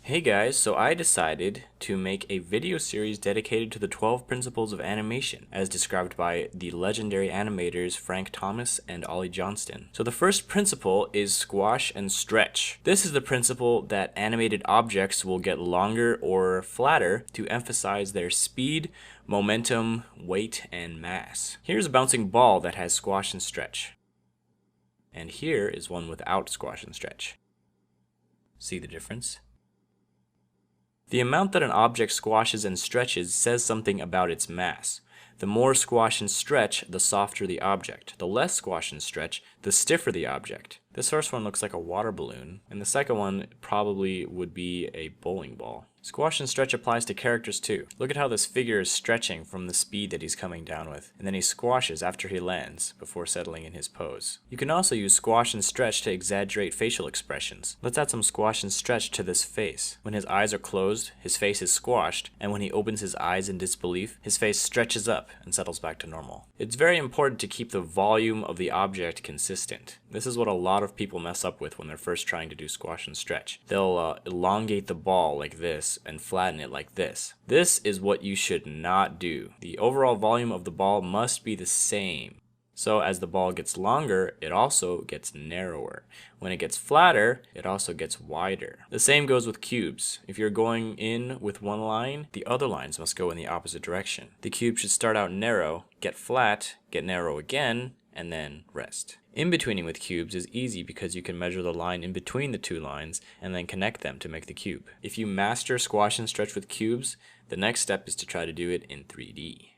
Hey guys, so I decided to make a video series dedicated to the 12 principles of animation, as described by the legendary animators Frank Thomas and Ollie Johnston. So the first principle is squash and stretch. This is the principle that animated objects will get longer or flatter to emphasize their speed, momentum, weight, and mass. Here's a bouncing ball that has squash and stretch. And here is one without squash and stretch. See the difference? The amount that an object squashes and stretches says something about its mass. The more squash and stretch, the softer the object. The less squash and stretch, the stiffer the object. This first one looks like a water balloon, and the second one probably would be a bowling ball. Squash and stretch applies to characters too. Look at how this figure is stretching from the speed that he's coming down with, and then he squashes after he lands before settling in his pose. You can also use squash and stretch to exaggerate facial expressions. Let's add some squash and stretch to this face. When his eyes are closed, his face is squashed, and when he opens his eyes in disbelief, his face stretches up and settles back to normal. It's very important to keep the volume of the object consistent. This is what a lot of people mess up with when they're first trying to do squash and stretch. They'll elongate the ball like this and flatten it like this. This is what you should not do. The overall volume of the ball must be the same. So as the ball gets longer, it also gets narrower. When it gets flatter, it also gets wider. The same goes with cubes. If you're going in with one line, the other lines must go in the opposite direction. The cube should start out narrow, get flat, get narrow again, and then rest. In-betweening with cubes is easy because you can measure the line in between the two lines and then connect them to make the cube. If you master squash and stretch with cubes, the next step is to try to do it in 3D.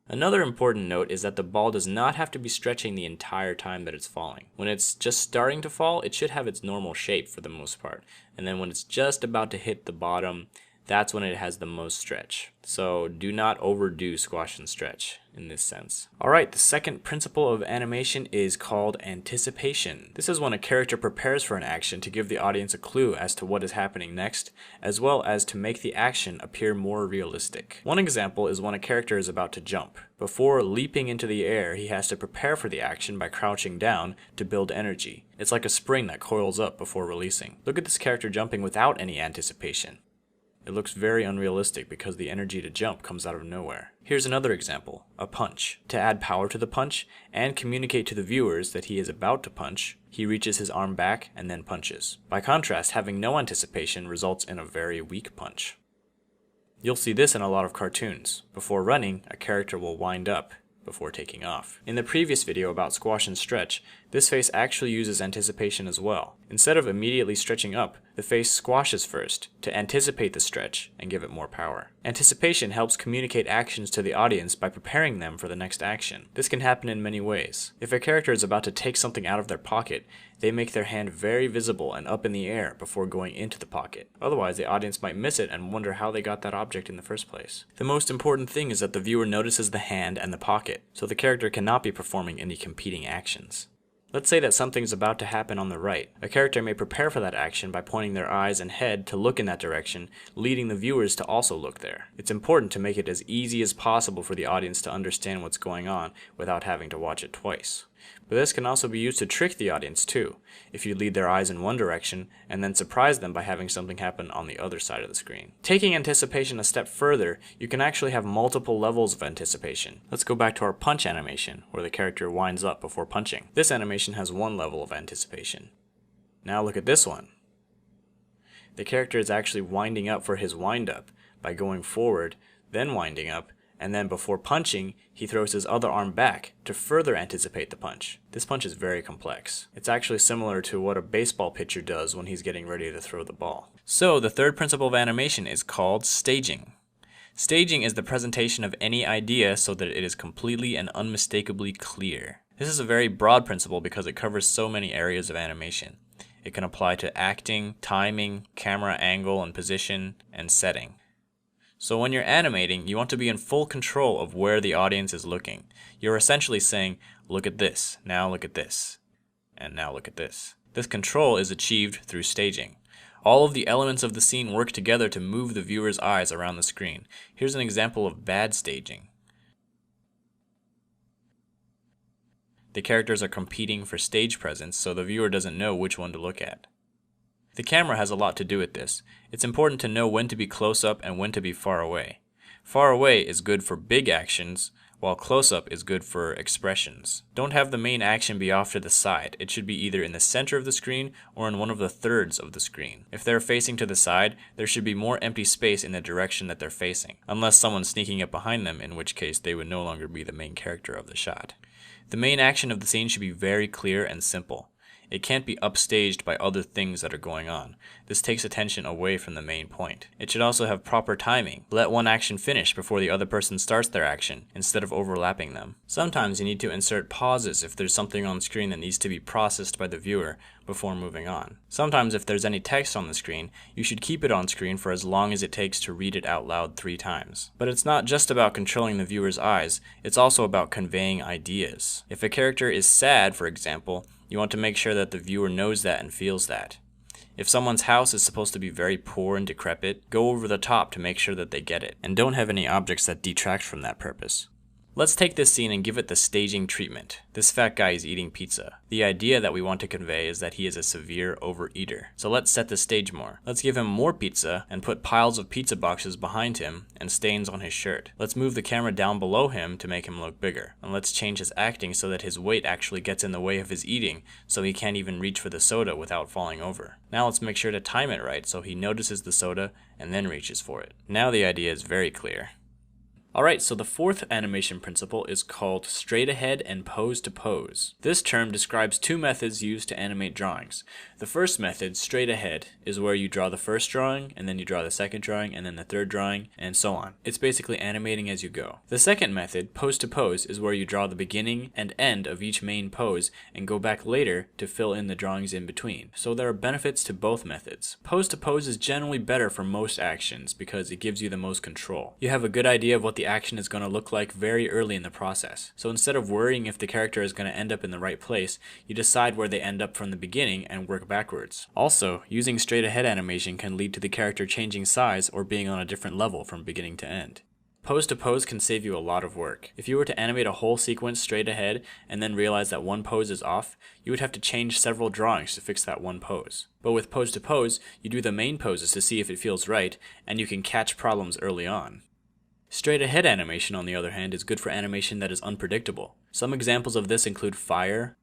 Another important note is that the ball does not have to be stretching the entire time that it's falling. When it's just starting to fall, it should have its normal shape for the most part. And then when it's just about to hit the bottom, that's when it has the most stretch. So do not overdo squash and stretch in this sense. Alright, the second principle of animation is called anticipation. This is when a character prepares for an action to give the audience a clue as to what is happening next, as well as to make the action appear more realistic. One example is when a character is about to jump. Before leaping into the air, he has to prepare for the action by crouching down to build energy. It's like a spring that coils up before releasing. Look at this character jumping without any anticipation. It looks very unrealistic because the energy to jump comes out of nowhere. Here's another example, a punch. To add power to the punch and communicate to the viewers that he is about to punch, he reaches his arm back and then punches. By contrast, having no anticipation results in a very weak punch. You'll see this in a lot of cartoons. Before running, a character will wind up before taking off. In the previous video about squash and stretch, this face actually uses anticipation as well. Instead of immediately stretching up, the face squashes first to anticipate the stretch and give it more power. Anticipation helps communicate actions to the audience by preparing them for the next action. This can happen in many ways. If a character is about to take something out of their pocket, they make their hand very visible and up in the air before going into the pocket. Otherwise, the audience might miss it and wonder how they got that object in the first place. The most important thing is that the viewer notices the hand and the pocket, so the character cannot be performing any competing actions. Let's say that something's about to happen on the right. A character may prepare for that action by pointing their eyes and head to look in that direction, leading the viewers to also look there. It's important to make it as easy as possible for the audience to understand what's going on without having to watch it twice. But this can also be used to trick the audience too, if you lead their eyes in one direction and then surprise them by having something happen on the other side of the screen. Taking anticipation a step further, you can actually have multiple levels of anticipation. Let's go back to our punch animation, where the character winds up before punching. This animation has one level of anticipation. Now look at this one. The character is actually winding up for his wind up by going forward, then winding up, and then before punching, he throws his other arm back to further anticipate the punch. This punch is very complex. It's actually similar to what a baseball pitcher does when he's getting ready to throw the ball. So the third principle of animation is called staging. Staging is the presentation of any idea so that it is completely and unmistakably clear. This is a very broad principle because it covers so many areas of animation. It can apply to acting, timing, camera angle and position, and setting. So when you're animating, you want to be in full control of where the audience is looking. You're essentially saying, look at this, now look at this, and now look at this. This control is achieved through staging. All of the elements of the scene work together to move the viewer's eyes around the screen. Here's an example of bad staging. The characters are competing for stage presence, so the viewer doesn't know which one to look at. The camera has a lot to do with this. It's important to know when to be close up and when to be far away. Far away is good for big actions, while close up is good for expressions. Don't have the main action be off to the side. It should be either in the center of the screen or in one of the thirds of the screen. If they're facing to the side, there should be more empty space in the direction that they're facing, unless someone's sneaking up behind them, in which case they would no longer be the main character of the shot. The main action of the scene should be very clear and simple. It can't be upstaged by other things that are going on. This takes attention away from the main point. It should also have proper timing. Let one action finish before the other person starts their action, instead of overlapping them. Sometimes you need to insert pauses if there's something on screen that needs to be processed by the viewer before moving on. Sometimes if there's any text on the screen, you should keep it on screen for as long as it takes to read it out loud 3 times. But it's not just about controlling the viewer's eyes, it's also about conveying ideas. If a character is sad, for example, you want to make sure that the viewer knows that and feels that. If someone's house is supposed to be very poor and decrepit, go over the top to make sure that they get it, and don't have any objects that detract from that purpose. Let's take this scene and give it the staging treatment. This fat guy is eating pizza. The idea that we want to convey is that he is a severe overeater. So let's set the stage more. Let's give him more pizza and put piles of pizza boxes behind him and stains on his shirt. Let's move the camera down below him to make him look bigger. And let's change his acting so that his weight actually gets in the way of his eating, so he can't even reach for the soda without falling over. Now let's make sure to time it right so he notices the soda and then reaches for it. Now the idea is very clear. Alright, so the fourth animation principle is called straight ahead and pose to pose. This term describes 2 methods used to animate drawings. The first method, straight ahead, is where you draw the first drawing, and then you draw the second drawing, and then the third drawing, and so on. It's basically animating as you go. The second method, pose to pose, is where you draw the beginning and end of each main pose and go back later to fill in the drawings in between. So there are benefits to both methods. Pose to pose is generally better for most actions because it gives you the most control. You have a good idea of what the action is going to look like very early in the process. So instead of worrying if the character is going to end up in the right place, you decide where they end up from the beginning and work backwards. Also, using straight ahead animation can lead to the character changing size or being on a different level from beginning to end. Pose to pose can save you a lot of work. If you were to animate a whole sequence straight ahead and then realize that one pose is off, you would have to change several drawings to fix that one pose. But with pose to pose, you do the main poses to see if it feels right, and you can catch problems early on. Straight ahead animation, on the other hand, is good for animation that is unpredictable. Some examples of this include fire,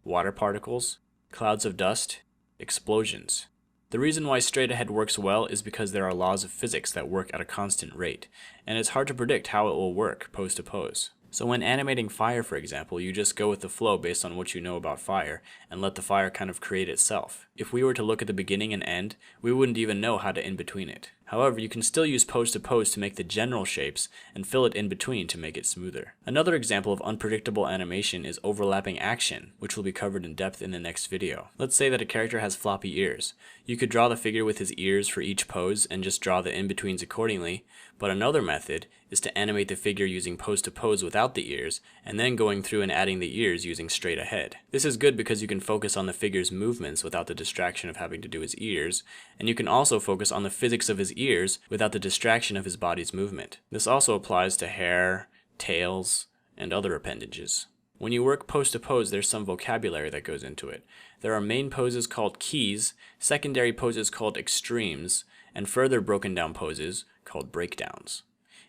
water particles, clouds of dust, explosions. The reason why straight ahead works well is because there are laws of physics that work at a constant rate, and it's hard to predict how it will work pose to pose. So when animating fire, for example, you just go with the flow based on what you know about fire, and let the fire kind of create itself. If we were to look at the beginning and end, we wouldn't even know how to in-between it. However, you can still use pose to pose to make the general shapes, and fill it in between to make it smoother. Another example of unpredictable animation is overlapping action, which will be covered in depth in the next video. Let's say that a character has floppy ears. You could draw the figure with his ears for each pose and just draw the in-betweens accordingly, but another method is to animate the figure using pose to pose without the ears, and then going through and adding the ears using straight ahead. This is good because you can focus on the figure's movements without the distraction of having to do his ears, and you can also focus on the physics of his ears without the distraction of his body's movement. This also applies to hair, tails, and other appendages. When you work pose to pose, there's some vocabulary that goes into it. There are main poses called keys, secondary poses called extremes, and further broken down poses called breakdowns.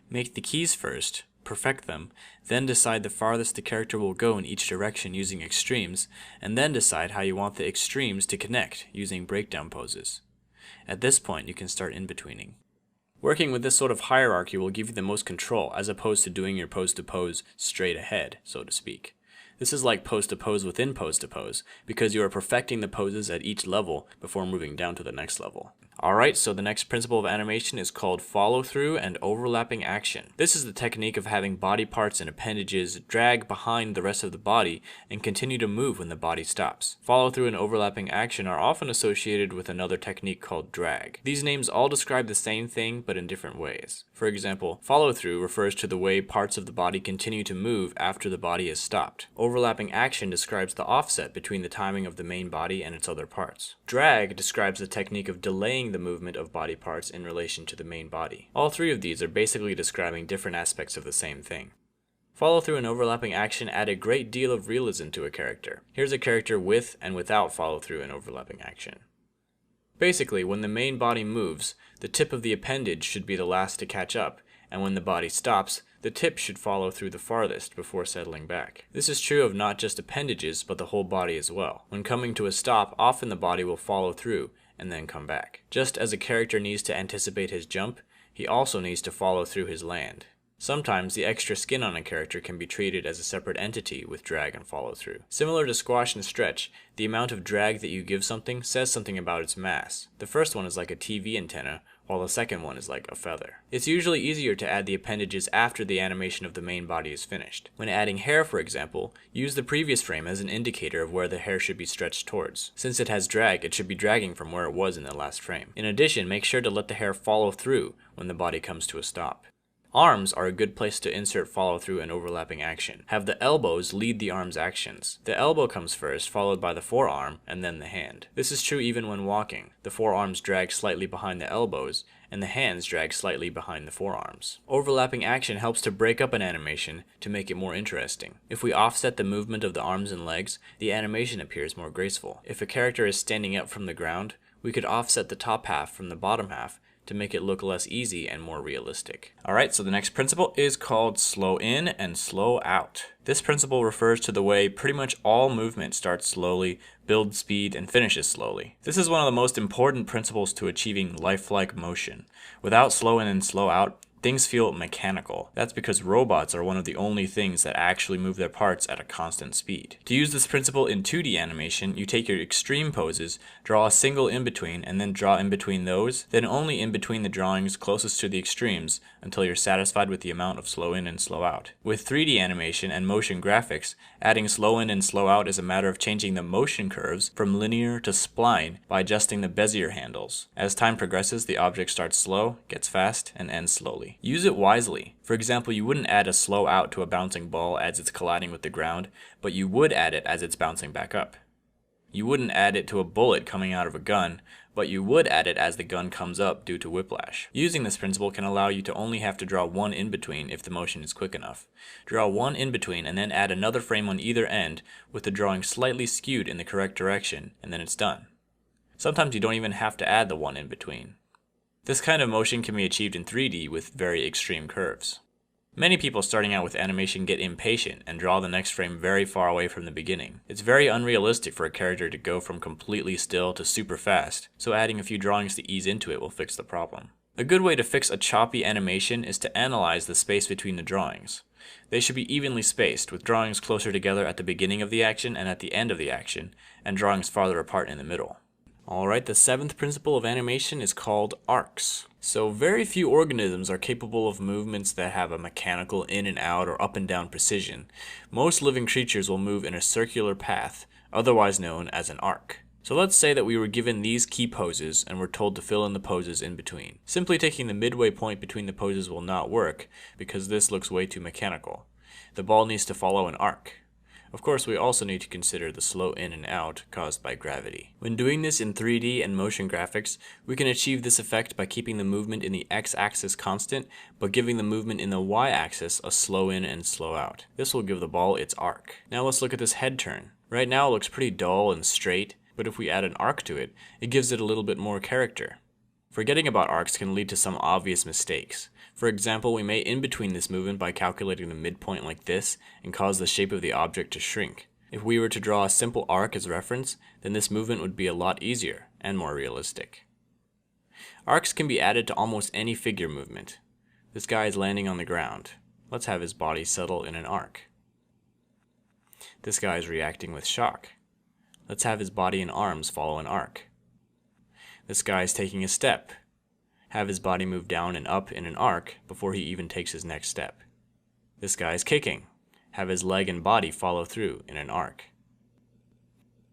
Make the keys first, perfect them, then decide the farthest the character will go in each direction using extremes, and then decide how you want the extremes to connect using breakdown poses. At this point, you can start in-betweening. Working with this sort of hierarchy will give you the most control, as opposed to doing your pose to pose straight ahead, so to speak. This is like pose to pose within pose to pose, because you are perfecting the poses at each level before moving down to the next level. Alright, so the next principle of animation is called follow-through and overlapping action. This is the technique of having body parts and appendages drag behind the rest of the body and continue to move when the body stops. Follow-through and overlapping action are often associated with another technique called drag. These names all describe the same thing but in different ways. For example, follow-through refers to the way parts of the body continue to move after the body is stopped. Overlapping action describes the offset between the timing of the main body and its other parts. Drag describes the technique of delaying the movement of body parts in relation to the main body. All three of these are basically describing different aspects of the same thing. Follow-through and overlapping action add a great deal of realism to a character. Here's a character with and without follow-through and overlapping action. Basically, when the main body moves, the tip of the appendage should be the last to catch up, and when the body stops, the tip should follow through the farthest before settling back. This is true of not just appendages, but the whole body as well. When coming to a stop, often the body will follow through and then come back. Just as a character needs to anticipate his jump, he also needs to follow through his land. Sometimes the extra skin on a character can be treated as a separate entity with drag and follow through. Similar to squash and stretch, the amount of drag that you give something says something about its mass. The first one is like a TV antenna, while the second one is like a feather. It's usually easier to add the appendages after the animation of the main body is finished. When adding hair, for example, use the previous frame as an indicator of where the hair should be stretched towards. Since it has drag, it should be dragging from where it was in the last frame. In addition, make sure to let the hair follow through when the body comes to a stop. Arms are a good place to insert follow-through and overlapping action. Have the elbows lead the arm's actions. The elbow comes first, followed by the forearm, and then the hand. This is true even when walking. The forearms drag slightly behind the elbows, and the hands drag slightly behind the forearms. Overlapping action helps to break up an animation to make it more interesting. If we offset the movement of the arms and legs, the animation appears more graceful. If a character is standing up from the ground, we could offset the top half from the bottom half to make it look less easy and more realistic. Alright, so the next principle is called slow in and slow out. This principle refers to the way pretty much all movement starts slowly, builds speed, and finishes slowly. This is one of the most important principles to achieving lifelike motion. Without slow in and slow out, things feel mechanical. That's because robots are one of the only things that actually move their parts at a constant speed. To use this principle in 2D animation, you take your extreme poses, draw a single in-between, and then draw in between those, then only in between the drawings closest to the extremes until you're satisfied with the amount of slow in and slow out. With 3D animation and motion graphics, adding slow in and slow out is a matter of changing the motion curves from linear to spline by adjusting the Bezier handles. As time progresses, the object starts slow, gets fast, and ends slowly. Use it wisely. For example, you wouldn't add a slow out to a bouncing ball as it's colliding with the ground, but you would add it as it's bouncing back up. You wouldn't add it to a bullet coming out of a gun, but you would add it as the gun comes up due to whiplash. Using this principle can allow you to only have to draw one in-between if the motion is quick enough. Draw one in-between and then add another frame on either end with the drawing slightly skewed in the correct direction, and then it's done. Sometimes you don't even have to add the one in-between. This kind of motion can be achieved in 3D with very extreme curves. Many people starting out with animation get impatient and draw the next frame very far away from the beginning. It's very unrealistic for a character to go from completely still to super fast, so adding a few drawings to ease into it will fix the problem. A good way to fix a choppy animation is to analyze the space between the drawings. They should be evenly spaced, with drawings closer together at the beginning of the action and at the end of the action, and drawings farther apart in the middle. Alright, the 7th principle of animation is called arcs. So very few organisms are capable of movements that have a mechanical in and out or up and down precision. Most living creatures will move in a circular path, otherwise known as an arc. So let's say that we were given these key poses and were told to fill in the poses in between. Simply taking the midway point between the poses will not work, because this looks way too mechanical. The ball needs to follow an arc. Of course, we also need to consider the slow in and out caused by gravity. When doing this in 3D and motion graphics, we can achieve this effect by keeping the movement in the x-axis constant, but giving the movement in the y-axis a slow in and slow out. This will give the ball its arc. Now let's look at this head turn. Right now it looks pretty dull and straight, but if we add an arc to it, it gives it a little bit more character. Forgetting about arcs can lead to some obvious mistakes. For example, we may in-between this movement by calculating the midpoint like this and cause the shape of the object to shrink. If we were to draw a simple arc as reference, then this movement would be a lot easier and more realistic. Arcs can be added to almost any figure movement. This guy is landing on the ground. Let's have his body settle in an arc. This guy is reacting with shock. Let's have his body and arms follow an arc. This guy is taking a step. Have his body move down and up in an arc before he even takes his next step. This guy is kicking. Have his leg and body follow through in an arc.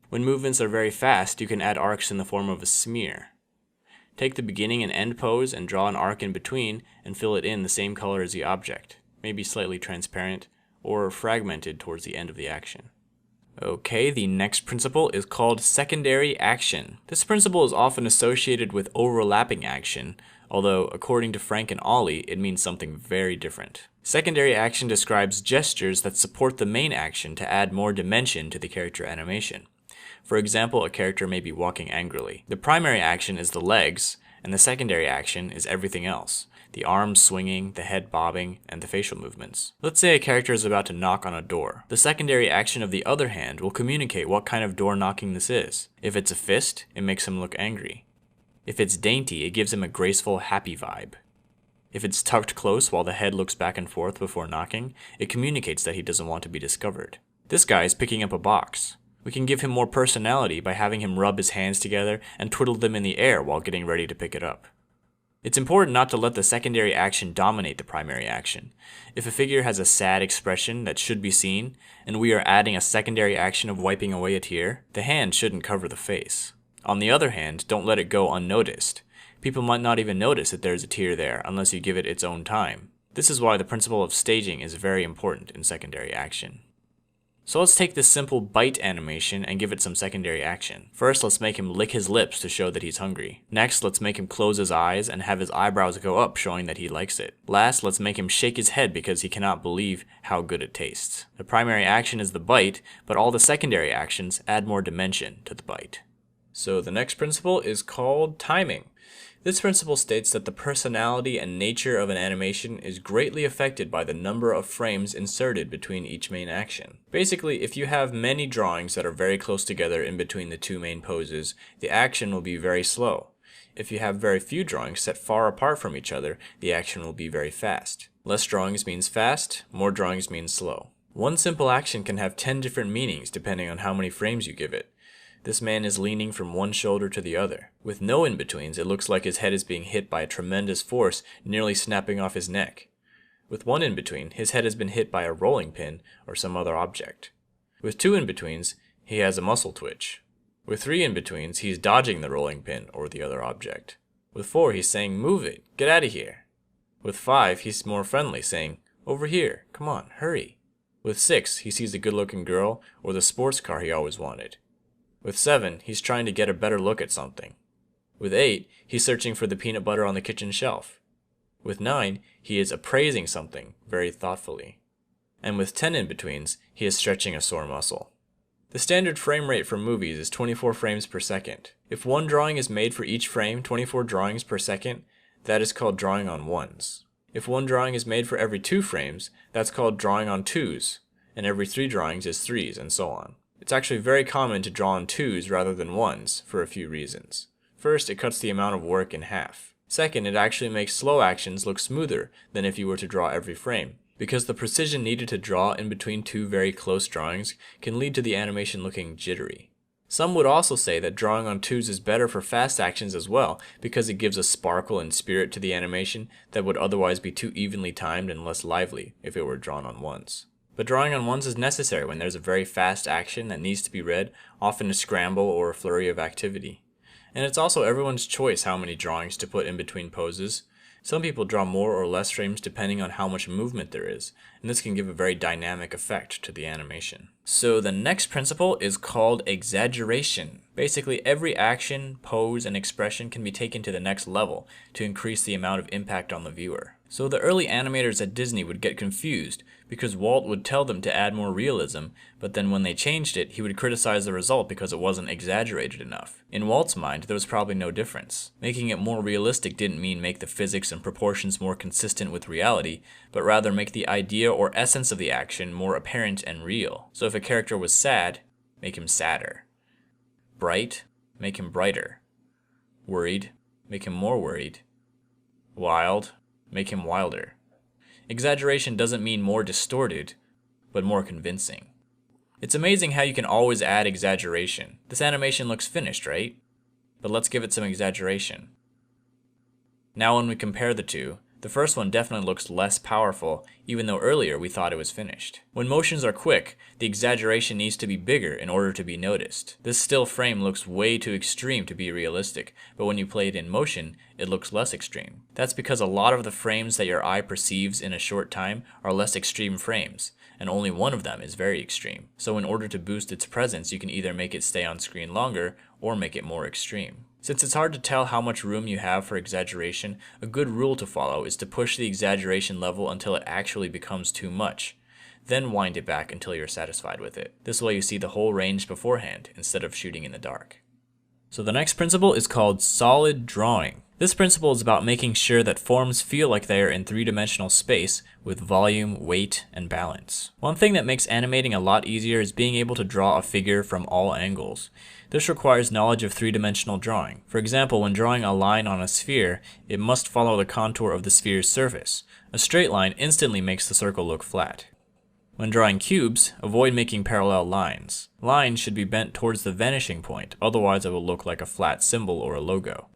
When movements are very fast, you can add arcs in the form of a smear. Take the beginning and end pose and draw an arc in between and fill it in the same color as the object, maybe slightly transparent or fragmented towards the end of the action. Okay, the next principle is called secondary action. This principle is often associated with overlapping action, although according to Frank and Ollie, it means something very different. Secondary action describes gestures that support the main action to add more dimension to the character animation. For example, a character may be walking angrily. The primary action is the legs, and the secondary action is everything else. The arms swinging, the head bobbing, and the facial movements. Let's say a character is about to knock on a door. The secondary action of the other hand will communicate what kind of door knocking this is. If it's a fist, it makes him look angry. If it's dainty, it gives him a graceful, happy vibe. If it's tucked close while the head looks back and forth before knocking, it communicates that he doesn't want to be discovered. This guy is picking up a box. We can give him more personality by having him rub his hands together and twiddle them in the air while getting ready to pick it up. It's important not to let the secondary action dominate the primary action. If a figure has a sad expression that should be seen, and we are adding a secondary action of wiping away a tear, the hand shouldn't cover the face. On the other hand, don't let it go unnoticed. People might not even notice that there's a tear there unless you give it its own time. This is why the principle of staging is very important in secondary action. So let's take this simple bite animation and give it some secondary action. First, let's make him lick his lips to show that he's hungry. Next, let's make him close his eyes and have his eyebrows go up, showing that he likes it. Last, let's make him shake his head because he cannot believe how good it tastes. The primary action is the bite, but all the secondary actions add more dimension to the bite. So the next principle is called timing. This principle states that the personality and nature of an animation is greatly affected by the number of frames inserted between each main action. Basically, if you have many drawings that are very close together in between the two main poses, the action will be very slow. If you have very few drawings set far apart from each other, the action will be very fast. Less drawings means fast, more drawings means slow. One simple action can have 10 different meanings depending on how many frames you give it. This man is leaning from one shoulder to the other. With no in-betweens, it looks like his head is being hit by a tremendous force, nearly snapping off his neck. With one in-between, his head has been hit by a rolling pin or some other object. With two in-betweens, he has a muscle twitch. With three in-betweens, he's dodging the rolling pin or the other object. With four, he's saying, "Move it, get out of here." With five, he's more friendly, saying, "Over here, come on, hurry." With six, he sees the good-looking girl or the sports car he always wanted. With 7, he's trying to get a better look at something. With 8, he's searching for the peanut butter on the kitchen shelf. With 9, he is appraising something very thoughtfully. And with 10 in-betweens, he is stretching a sore muscle. The standard frame rate for movies is 24 frames per second. If one drawing is made for each frame, 24 drawings per second, that is called drawing on ones. If one drawing is made for every 2 frames, that's called drawing on twos, and every 3 drawings is threes, and so on. It's actually very common to draw on twos rather than ones for a few reasons. First, it cuts the amount of work in half. Second, it actually makes slow actions look smoother than if you were to draw every frame, because the precision needed to draw in between 2 very close drawings can lead to the animation looking jittery. Some would also say that drawing on twos is better for fast actions as well, because it gives a sparkle and spirit to the animation that would otherwise be too evenly timed and less lively if it were drawn on ones. But drawing on ones is necessary when there's a very fast action that needs to be read, often a scramble or a flurry of activity. And it's also everyone's choice how many drawings to put in between poses. Some people draw more or less frames depending on how much movement there is, and this can give a very dynamic effect to the animation. So the next principle is called exaggeration. Basically, every action, pose, and expression can be taken to the next level to increase the amount of impact on the viewer. So the early animators at Disney would get confused because Walt would tell them to add more realism, but then when they changed it, he would criticize the result because it wasn't exaggerated enough. In Walt's mind, there was probably no difference. Making it more realistic didn't mean make the physics and proportions more consistent with reality, but rather make the idea or essence of the action more apparent and real. So if a character was sad, make him sadder. Bright, make him brighter. Worried, make him more worried. Wild, make him wilder. Exaggeration doesn't mean more distorted, but more convincing. It's amazing how you can always add exaggeration. This animation looks finished, right? But let's give it some exaggeration. Now when we compare the two, the first one definitely looks less powerful, even though earlier we thought it was finished. When motions are quick, the exaggeration needs to be bigger in order to be noticed. This still frame looks way too extreme to be realistic, but when you play it in motion, it looks less extreme. That's because a lot of the frames that your eye perceives in a short time are less extreme frames, and only one of them is very extreme. So in order to boost its presence, you can either make it stay on screen longer, or make it more extreme. Since it's hard to tell how much room you have for exaggeration, a good rule to follow is to push the exaggeration level until it actually becomes too much. then wind it back until you're satisfied with it. This way you see the whole range beforehand instead of shooting in the dark. So the next principle is called solid drawing. This principle is about making sure that forms feel like they are in three-dimensional space with volume, weight, and balance. One thing that makes animating a lot easier is being able to draw a figure from all angles. This requires knowledge of three-dimensional drawing. For example, when drawing a line on a sphere, it must follow the contour of the sphere's surface. A straight line instantly makes the circle look flat. When drawing cubes, avoid making parallel lines. Lines should be bent towards the vanishing point, otherwise it will look like a flat symbol or a logo.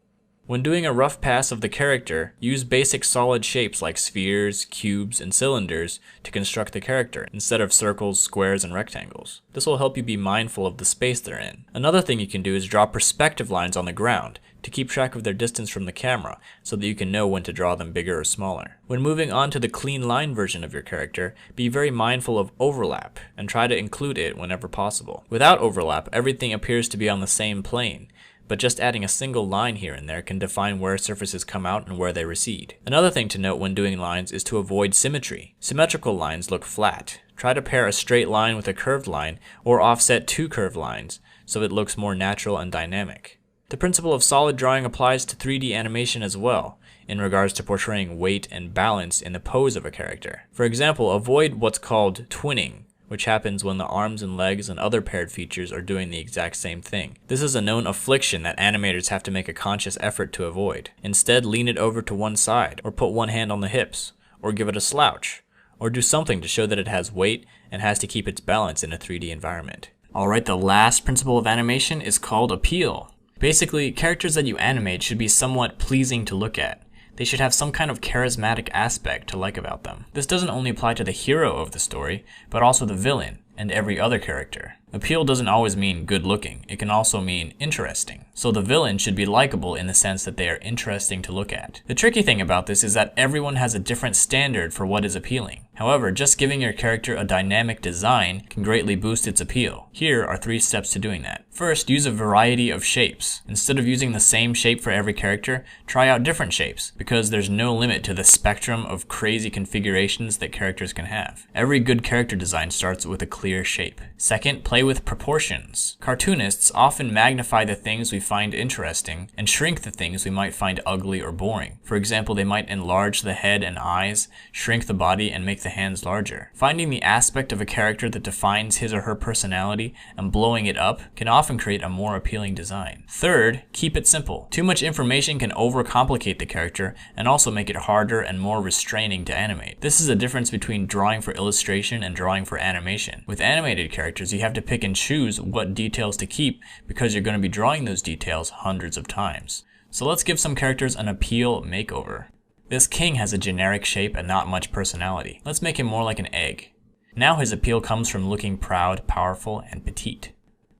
When doing a rough pass of the character, use basic solid shapes like spheres, cubes, and cylinders to construct the character, instead of circles, squares, and rectangles. This will help you be mindful of the space they're in. Another thing you can do is draw perspective lines on the ground to keep track of their distance from the camera, so that you can know when to draw them bigger or smaller. When moving on to the clean line version of your character, be very mindful of overlap, and try to include it whenever possible. Without overlap, everything appears to be on the same plane, but just adding a single line here and there can define where surfaces come out and where they recede. Another thing to note when doing lines is to avoid symmetry. Symmetrical lines look flat. Try to pair a straight line with a curved line, or offset two curved lines, so it looks more natural and dynamic. The principle of solid drawing applies to 3D animation as well, in regards to portraying weight and balance in the pose of a character. For example, avoid what's called twinning, which happens when the arms and legs and other paired features are doing the exact same thing. This is a known affliction that animators have to make a conscious effort to avoid. Instead, lean it over to one side, or put one hand on the hips, or give it a slouch, or do something to show that it has weight and has to keep its balance in a 3D environment. Alright, the last principle of animation is called appeal. Basically, characters that you animate should be somewhat pleasing to look at. They should have some kind of charismatic aspect to like about them. This doesn't only apply to the hero of the story, but also the villain and every other character. Appeal doesn't always mean good looking, it can also mean interesting. So the villain should be likable in the sense that they are interesting to look at. The tricky thing about this is that everyone has a different standard for what is appealing. However, just giving your character a dynamic design can greatly boost its appeal. Here are 3 steps to doing that. First, use a variety of shapes. Instead of using the same shape for every character, try out different shapes, because there's no limit to the spectrum of crazy configurations that characters can have. Every good character design starts with a clear shape. Second, play with proportions. Cartoonists often magnify the things we find interesting and shrink the things we might find ugly or boring. For example, they might enlarge the head and eyes, shrink the body, and make the hands larger. Finding the aspect of a character that defines his or her personality and blowing it up can often create a more appealing design. Third, keep it simple. Too much information can overcomplicate the character and also make it harder and more restraining to animate. This is a difference between drawing for illustration and drawing for animation. With animated characters, you have to pick and choose what details to keep because you're going to be drawing those details hundreds of times. So let's give some characters an appeal makeover. This king has a generic shape and not much personality. Let's make him more like an egg. Now his appeal comes from looking proud, powerful, and petite.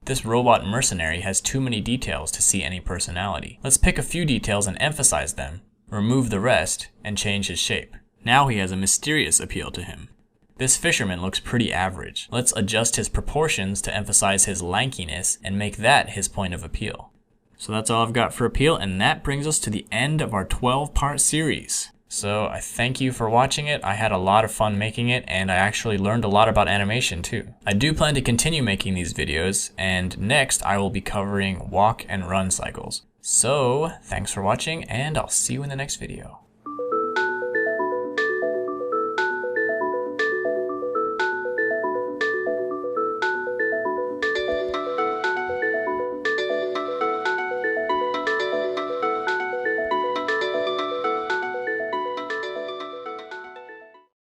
This robot mercenary has too many details to see any personality. Let's pick a few details and emphasize them, remove the rest, and change his shape. Now he has a mysterious appeal to him. This fisherman looks pretty average. Let's adjust his proportions to emphasize his lankiness and make that his point of appeal. So that's all I've got for appeal, and that brings us to the end of our 12-part series. So I thank you for watching it. I had a lot of fun making it, and I actually learned a lot about animation too. I do plan to continue making these videos, and next I will be covering walk and run cycles. So thanks for watching, and I'll see you in the next video.